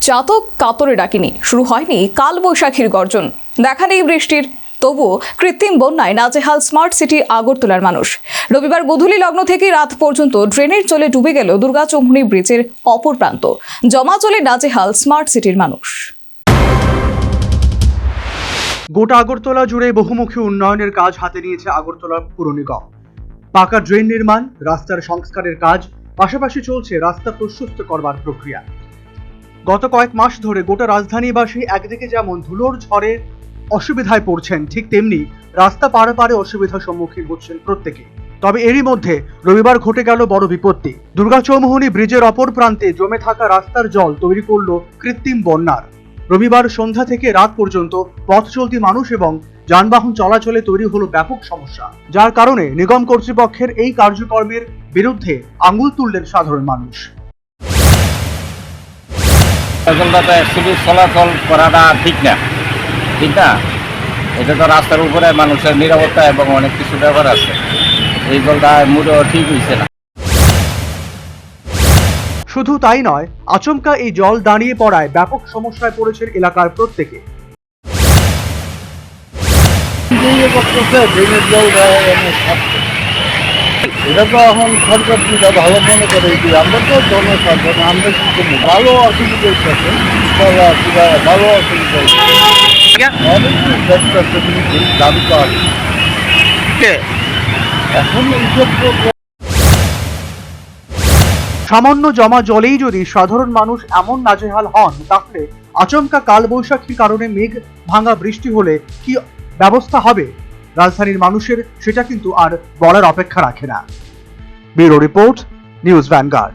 চাতক কাতরে ডাকিনি, শুরু হয়নি কালবৈশাখীর গর্জন, দেখা নেই বৃষ্টির, তবুও কৃত্রিম বন্যায় নাজেহাল স্মার্ট সিটি আগরতলার মানুষ। রবিবার গোধূলি লগ্ন থেকে রাত পর্যন্ত ড্রেনের জলে ডুবে গেল দুর্গাচৌমুহনী ব্রিজের অপর প্রান্ত। জমা জলে নাজেহাল স্মার্ট সিটির মানুষ। গোটা আগরতলা জুড়ে বহুমুখী উন্নয়নের কাজ হাতে নিয়েছে আগরতলা পুর নিগম। পাকা ড্রেন নির্মাণ, রাস্তার সংস্কারের কাজ, পাশাপাশি চলছে রাস্তা প্রশস্ত করবার প্রক্রিয়া। গত কয়েক মাস ধরে গোটা রাজধানীবাসী একদিকে যেমন ধুলোর ঝড়ে অসুবিধায় পড়ছেন, ঠিক তেমনি রাস্তা পারে অসুবিধার সম্মুখীন হচ্ছেন প্রত্যেকে। তবে এরই মধ্যে রবিবার ঘটে গেল বড় বিপত্তি। দুর্গাচৌমুহনী ব্রিজের অপর প্রান্তে জমে থাকা রাস্তার জল তৈরি করল কৃত্রিম বন্যার। রবিবার সন্ধ্যা থেকে রাত পর্যন্ত পথ চলতি মানুষ এবং যানবাহন চলাচলে তৈরি হলো ব্যাপক সমস্যা, যার কারণে নিগম কর্তৃপক্ষের এই কার্যক্রমের বিরুদ্ধে আঙুল তুললেন সাধারণ মানুষ। চলাচল করাটা ঠিক না, এটা তো রাস্তার উপরে মানুষের নিরাপত্তা এবং অনেক কিছু ব্যাপার আছে। এই জলটা মোটেও ঠিক হয়েছে না। শুধু তাই নয়, আচমকা এই জল দাঁড়িয়ে পড়ায় ব্যাপক সমস্যায় পড়েছেন এলাকার প্রত্যেকে। এটা তো এখন সরকার যেটা ভালো মনে করে, আমরা তো জনসাধারণ, আমরা কিন্তু ভালো অসুবিধা হচ্ছে, ভালো অসুবিধা হচ্ছে, অনেক দাবি তো আছে এখন এইসব। সামান্য জমা জলেই যদি সাধারণ মানুষ এমন নাজেহাল হন, তাহলে আচমকা কালবৈশাখীর কারণে মেঘ ভাঙা বৃষ্টি হলে কি ব্যবস্থা হবে রাজধানীর মানুষের, সেটা কিন্তু আর বলার অপেক্ষা রাখে না। Bureau report, news vanguard.